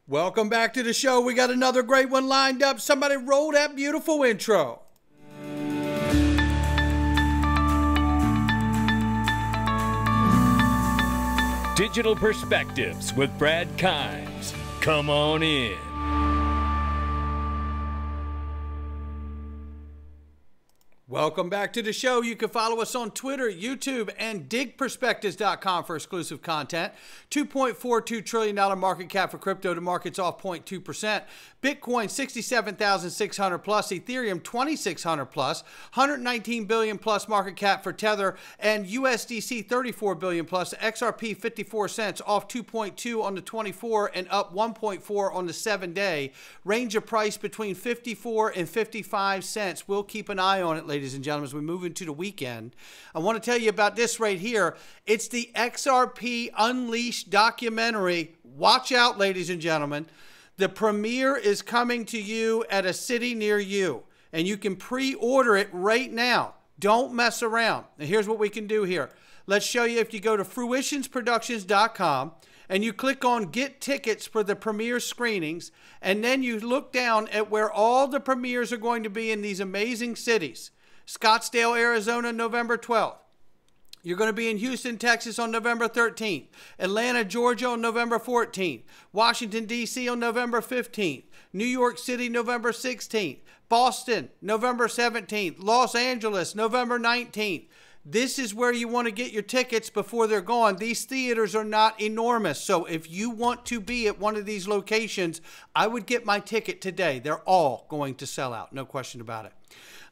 Welcome back to the show. We got another great one lined up. Somebody roll that beautiful intro. Digital Perspectives with Brad Kimes. Come on in. Welcome back to the show. You can follow us on Twitter, YouTube, and digperspectives.com for exclusive content. $2.42 trillion market cap for crypto. The market's off 0.2%. Bitcoin, 67,600 plus. Ethereum, 2,600 plus. 119 billion plus market cap for Tether. And USDC, 34 billion plus. XRP, 54 cents, off 2.2 on the 24 and up 1.4 on the 7-day. Range of price between 54 and 55 cents. We'll keep an eye on it, ladies and gentlemen, as we move into the weekend. I want to tell you about this right here. It's the XRP Unleashed Documentary. Watch out, ladies and gentlemen. The premiere is coming to you at a city near you, and you can pre-order it right now. Don't mess around. And here's what we can do here. Let's show you. If you go to fruitionsproductions.com and you click on Get Tickets for the premiere screenings, and then you look down at where all the premieres are going to be in these amazing cities. Scottsdale, Arizona, November 12th. You're going to be in Houston, Texas on November 13th. Atlanta, Georgia on November 14th. Washington, D.C. on November 15th. New York City, November 16th. Boston, November 17th. Los Angeles, November 19th. This is where you want to get your tickets before they're gone. These theaters are not enormous. So if you want to be at one of these locations, I would get my ticket today. They're all going to sell out. No question about it.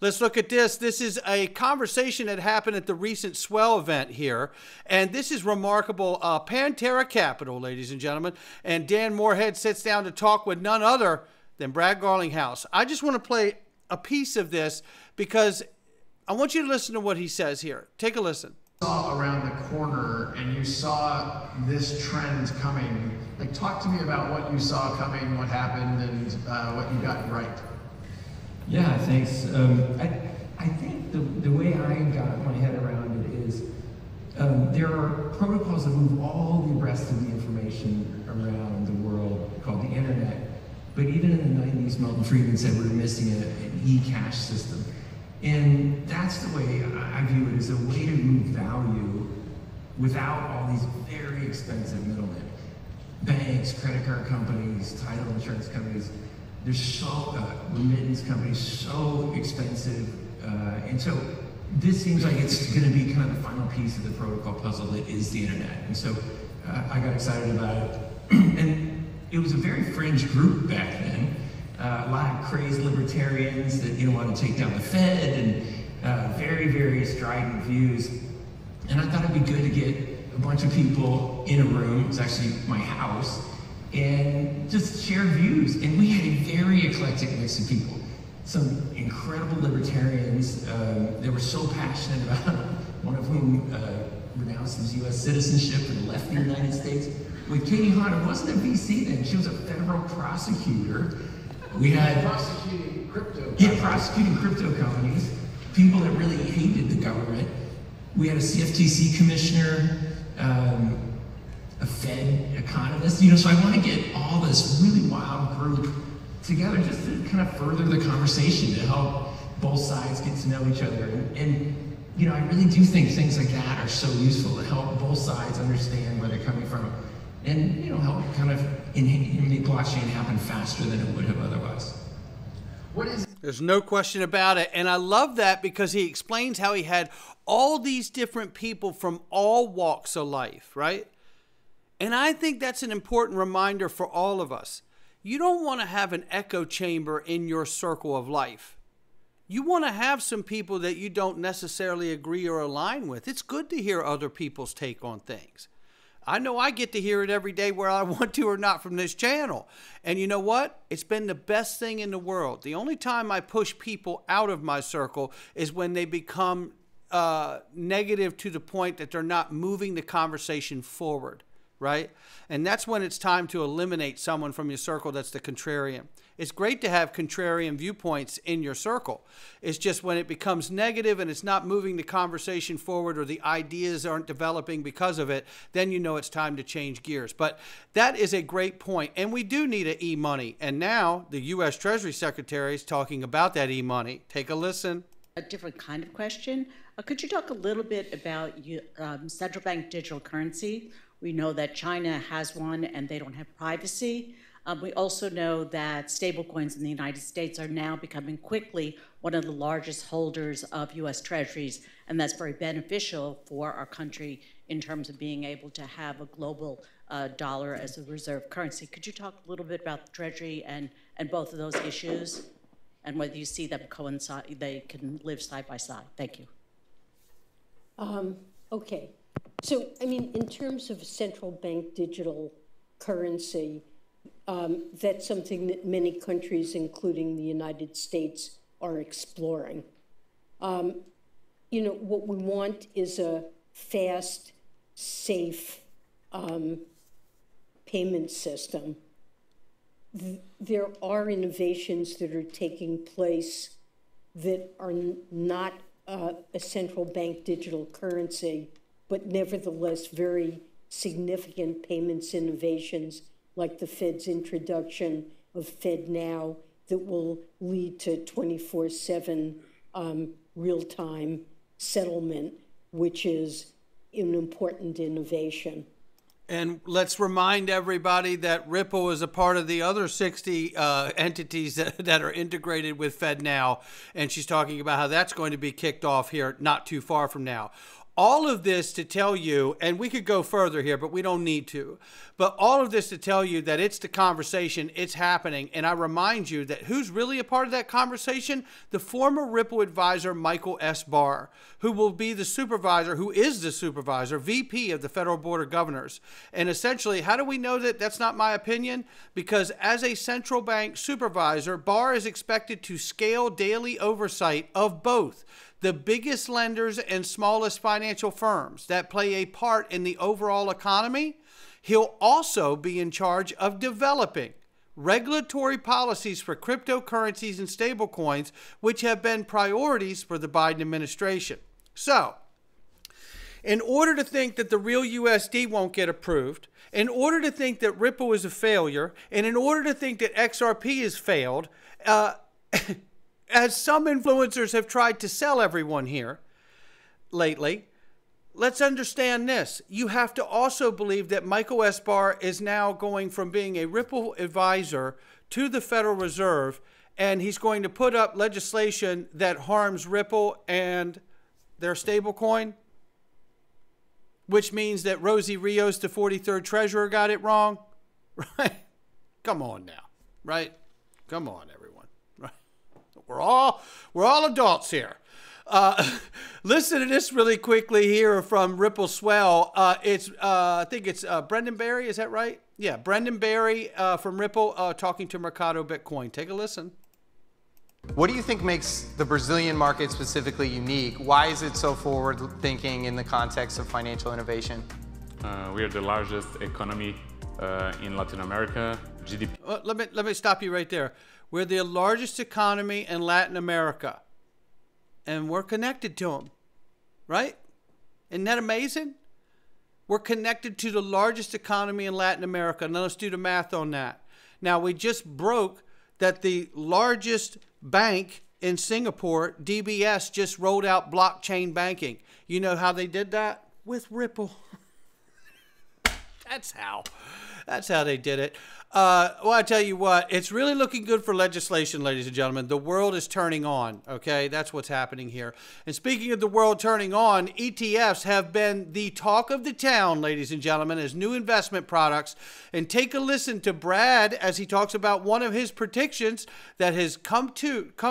Let's look at this. This is a conversation that happened at the recent Swell event here. And this is remarkable. Pantera Capital, ladies and gentlemen. And Dan Moorhead sits down to talk with none other than Brad Garlinghouse. I just want to play a piece of this because I want you to listen to what he says here. Take a listen. Saw around the corner and you saw this trend coming. Like, talk to me about what you saw coming, what happened, and what you got right. Yeah, thanks. I think the way I got my head around it is there are protocols that move all the rest of the information around the world called the internet. But even in the 90s, Milton Friedman said we were missing an e-cash system. And that's the way I view it, as a way to move value without all these very expensive middlemen. Banks, credit card companies, title insurance companies. They're so, remittance companies, so expensive. And so this seems like it's going to be kind of the final piece of the protocol puzzle that is the internet. And so I got excited about it. And it was a very fringe group back then. A lot of crazed libertarians that want to take down the Fed, and very, very strident views. And I thought it'd be good to get a bunch of people in a room. It was actually my house. And just share views. And we had a very eclectic mix of people. Some incredible libertarians that were so passionate about it, one of whom renounced his U.S. citizenship and left the United States. With Katie Haun, wasn't a VC then, she was a federal prosecutor. We had prosecuting crypto. Yeah, prosecuting crypto companies, people that really hated the government. We had a CFTC commissioner, a Fed economist, so I want to get all this really wild group together just to kind of further the conversation, to help both sides get to know each other. And I really do think things like that are so useful to help both sides understand where they're coming from, and help kind of make blockchain happen faster than it would have otherwise. There's no question about it. And I love that because he explains how he had all these different people from all walks of life, right? And I think that's an important reminder for all of us. You don't want to have an echo chamber in your circle of life. You want to have some people that you don't necessarily agree or align with. It's good to hear other people's take on things. I know I get to hear it every day where I want to or not from this channel. And you know what? It's been the best thing in the world. The only time I push people out of my circle is when they become negative to the point that they're not moving the conversation forward. Right? And that's when it's time to eliminate someone from your circle that's the contrarian. It's great to have contrarian viewpoints in your circle. It's just when it becomes negative and it's not moving the conversation forward or the ideas aren't developing because of it, then you know it's time to change gears. But that is a great point. And we do need an e-money. And now the U.S. Treasury Secretary is talking about that e-money. Take a listen. A different kind of question. Could you talk a little bit about central bank digital currency? We know that China has one and they don't have privacy. We also know that stablecoins in the United States are now becoming quickly one of the largest holders of U.S. treasuries, and that's very beneficial for our country in terms of being able to have a global dollar as a reserve currency. Could you talk a little bit about the treasury and both of those issues and whether you see them coincide, they can live side by side? Thank you. Okay. So, I mean, in terms of central bank digital currency, that's something that many countries, including the United States, are exploring. You know, what we want is a fast, safe payment system. There are innovations that are taking place that are not a central bank digital currency, but nevertheless very significant payments innovations, like the Fed's introduction of FedNow, that will lead to 24/7 real-time settlement, which is an important innovation. And let's remind everybody that Ripple is a part of the other 60 entities that are integrated with FedNow. And she's talking about how that's going to be kicked off here not too far from now. All of this to tell you, and we could go further here, but we don't need to, but all of this to tell you that it's the conversation, it's happening. And I remind you that who's really a part of that conversation? The former Ripple advisor, Michael S. Barr, who will be the supervisor, who is the supervisor, VP of the Federal Board of Governors. And essentially, how do we know that that's not my opinion? Because as a central bank supervisor, Barr is expected to scale daily oversight of both the biggest lenders and smallest financial firms that play a part in the overall economy. He'll also be in charge of developing regulatory policies for cryptocurrencies and stablecoins, which have been priorities for the Biden administration. So, in order to think that the real USD won't get approved, in order to think that Ripple is a failure, and in order to think that XRP has failed, as some influencers have tried to sell everyone here lately, let's understand this. You have to also believe that Michael S. Barr is now going from being a Ripple advisor to the Federal Reserve, and he's going to put up legislation that harms Ripple and their stablecoin, which means that Rosie Rios, the 43rd treasurer, got it wrong. Right? Come on now. Right? Come on, everyone. We're all adults here. Listen to this really quickly here from Ripple Swell. I think it's Brendan Barry. Is that right? Yeah, Brendan Barry from Ripple talking to Mercado Bitcoin. Take a listen. What do you think makes the Brazilian market specifically unique? Why is it so forward-thinking in the context of financial innovation? We are the largest economy in Latin America. GDP. Let me stop you right there. We're the largest economy in Latin America, and we're connected to them, right? Isn't that amazing? We're connected to the largest economy in Latin America. Now let's do the math on that. Now, we just broke that the largest bank in Singapore, DBS, just rolled out blockchain banking. You know how they did that? With Ripple. That's how they did it. Well, I tell you what, it's really looking good for legislation, ladies and gentlemen. The world is turning on, okay? That's what's happening here. And speaking of the world turning on, ETFs have been the talk of the town, ladies and gentlemen, as new investment products. And take a listen to Brad as he talks about one of his predictions that has come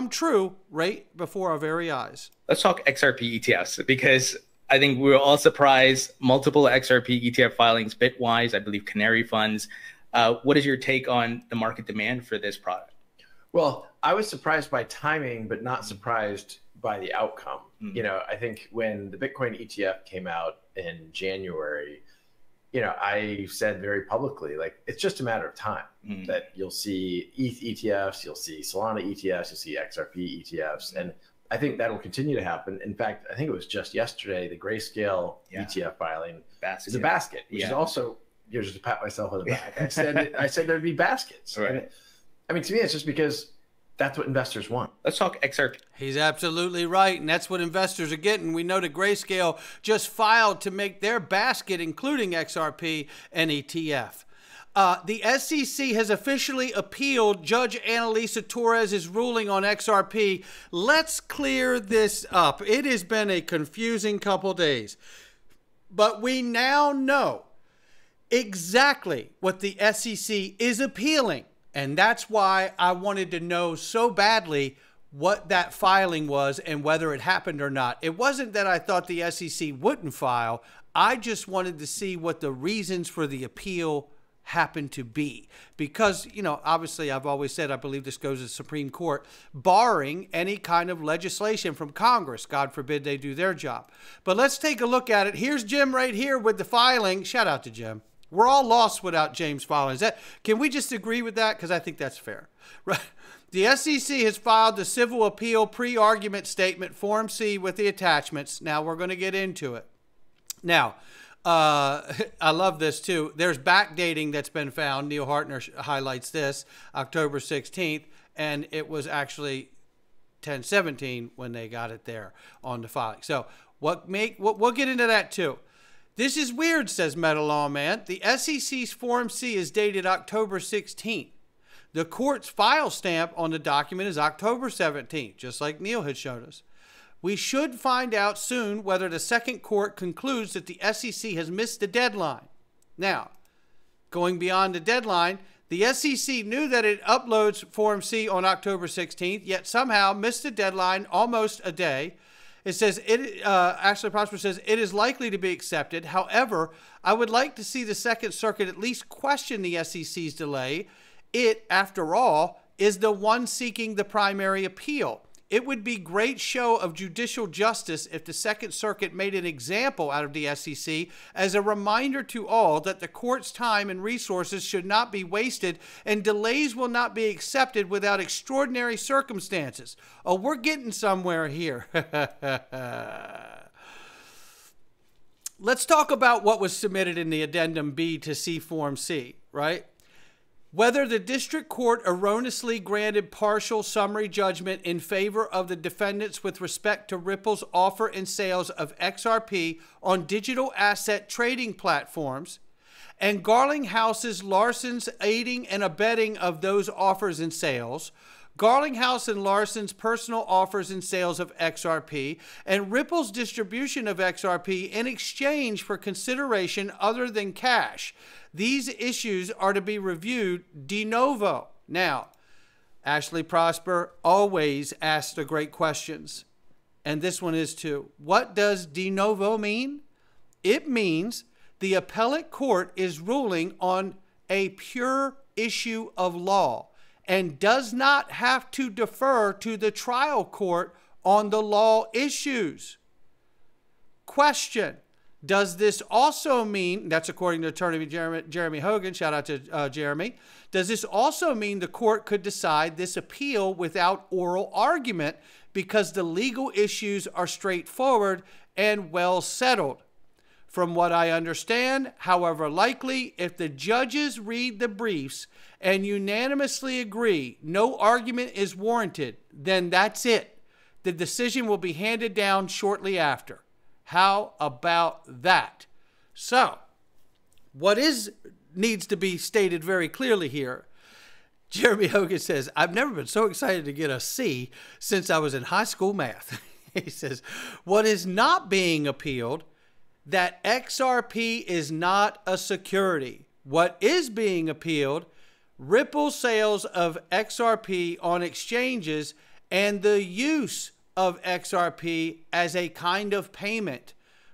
true right before our very eyes. Let's talk XRP ETFs, because I think we were all surprised. Multiple XRP ETF filings, Bitwise, I believe Canary Funds. What is your take on the market demand for this product? Well, I was surprised by timing, but not surprised by the outcome. You know, I think when the Bitcoin ETF came out in January, I said very publicly, like, it's just a matter of time that you'll see ETH ETFs, you'll see Solana ETFs, you'll see XRP ETFs. And I think that'll continue to happen. In fact, I think it was just yesterday, the Grayscale ETF filing is a basket, which is also, just to pat myself on the back. I said there'd be baskets. Right. And I mean, to me, it's just because that's what investors want. Let's talk XRP. He's absolutely right, and that's what investors are getting. We know that Grayscale just filed to make their basket, including XRP, an ETF. The SEC has officially appealed Judge Annalisa Torres's ruling on XRP. Let's clear this up. It has been a confusing couple days, but we now know exactly what the SEC is appealing. And that's why I wanted to know so badly what that filing was and whether it happened or not. It wasn't that I thought the SEC wouldn't file. I just wanted to see what the reasons for the appeal happened to be. Because, obviously I've always said I believe this goes to the Supreme Court, barring any kind of legislation from Congress. God forbid they do their job. But let's take a look at it. Here's Jim right here with the filing. Shout out to Jim. We're all lost without James filing. Can we just agree with that? Because I think that's fair. Right. The SEC has filed the civil appeal pre-argument statement, Form C, with the attachments. Now we're going to get into it. Now, I love this too. There's backdating that's been found. Neil Hartner highlights this, October 16th, and it was actually 10/17 when they got it there on the filing. So we'll get into that too. This is weird, says Meta Lawman. The SEC's Form C is dated October 16th. The court's file stamp on the document is October 17th, just like Neil had shown us. We should find out soon whether the second court concludes that the SEC has missed the deadline. Now, going beyond the deadline, the SEC knew that it uploads Form C on October 16th, yet somehow missed the deadline almost a day. It says, Ashley Prosper says, it is likely to be accepted. However, I would like to see the Second Circuit at least question the SEC's delay. It, after all, is the one seeking the primary appeal. It would be great show of judicial justice if the Second Circuit made an example out of the SEC as a reminder to all that the court's time and resources should not be wasted and delays will not be accepted without extraordinary circumstances. Oh, we're getting somewhere here. Let's talk about what was submitted in the Addendum B to C Form C, right? Whether the district court erroneously granted partial summary judgment in favor of the defendants with respect to Ripple's offer and sales of XRP on digital asset trading platforms, and Garlinghouse's Larson's aiding and abetting of those offers and sales, Garlinghouse and Larson's personal offers and sales of XRP, and Ripple's distribution of XRP in exchange for consideration other than cash. These issues are to be reviewed de novo. Now, Ashley Prosper always asks the great questions, and this one is too. What does de novo mean? It means the appellate court is ruling on a pure issue of law and does not have to defer to the trial court on the law issues. Question. Does this also mean, that's according to attorney Jeremy Hogan, shout out to Jeremy, does this also mean the court could decide this appeal without oral argument because the legal issues are straightforward and well settled? From what I understand, however likely, if the judges read the briefs and unanimously agree no argument is warranted, then that's it. The decision will be handed down shortly after. How about that? So, what needs to be stated very clearly here, Jeremy Hogan says, I've never been so excited to get a C since I was in high school math. He says, what is not being appealed, that XRP is not a security. What is being appealed, Ripple sales of XRP on exchanges and the use of XRP as a kind of payment.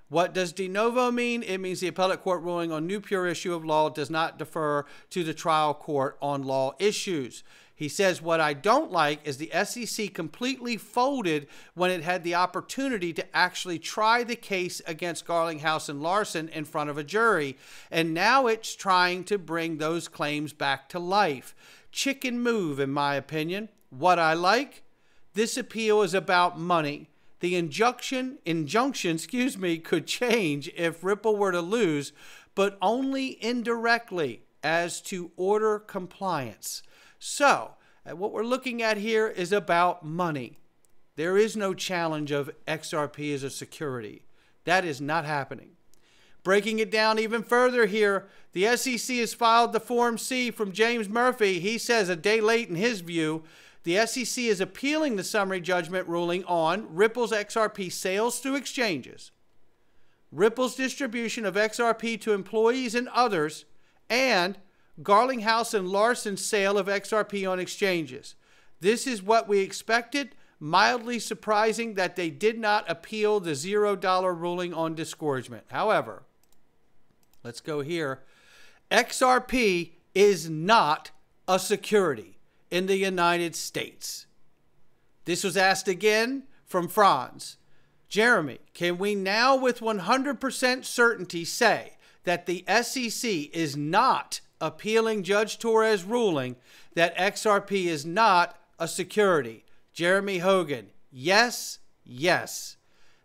What does de novo mean? It means the appellate court ruling on new pure issue of law does not defer to the trial court on law issues. He says, what I don't like is the SEC completely folded when it had the opportunity to actually try the case against Garlinghouse and Larson in front of a jury. And now it's trying to bring those claims back to life. Chicken move, in my opinion. What I like, this appeal is about money. The injunction, could change if Ripple were to lose, but only indirectly as to order compliance. So, what we're looking at here is about money. There is no challenge of XRP as a security. That is not happening. Breaking it down even further here, the SEC has filed the Form C from James Murphy. He says a day late in his view, the SEC is appealing the summary judgment ruling on Ripple's XRP sales through exchanges, Ripple's distribution of XRP to employees and others, and Garlinghouse and Larson's sale of XRP on exchanges. This is what we expected. Mildly surprising that they did not appeal the $0 ruling on disgorgement. However, let's go here. XRP is not a security in the United States. This was asked again from Franz. Jeremy, can we now with 100% certainty say that the SEC is not appealing Judge Torres' ruling that XRP is not a security? Jeremy Hogan, yes, yes.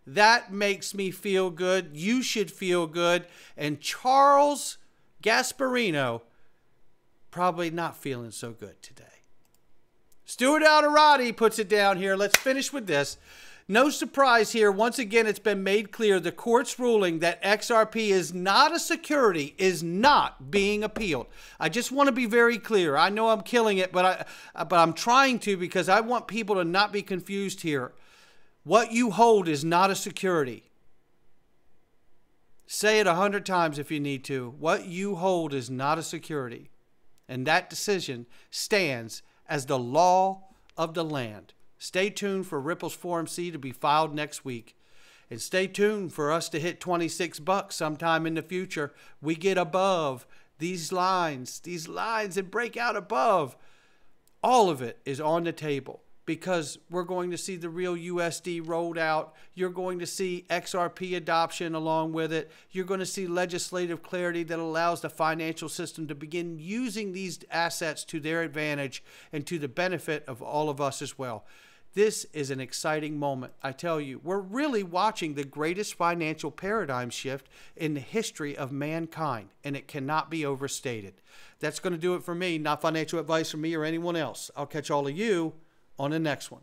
That makes me feel good. You should feel good. And Charles Gasparino, probably not feeling so good today. Stuart Alderati puts it down here. Let's finish with this. No surprise here. Once again, it's been made clear the court's ruling that XRP is not a security is not being appealed. I just want to be very clear. I know I'm killing it, but I'm trying to because I want people to not be confused here. What you hold is not a security. Say it 100 times if you need to. What you hold is not a security. And that decision stands as the law of the land. Stay tuned for Ripple's Form C to be filed next week. And stay tuned for us to hit 26 bucks sometime in the future. We get above these lines and break out above. All of it is on the table because we're going to see the real USD rolled out. You're going to see XRP adoption along with it. You're going to see legislative clarity that allows the financial system to begin using these assets to their advantage and to the benefit of all of us as well. This is an exciting moment. I tell you, we're really watching the greatest financial paradigm shift in the history of mankind, and it cannot be overstated. That's going to do it for me. Not financial advice from me or anyone else. I'll catch all of you on the next one.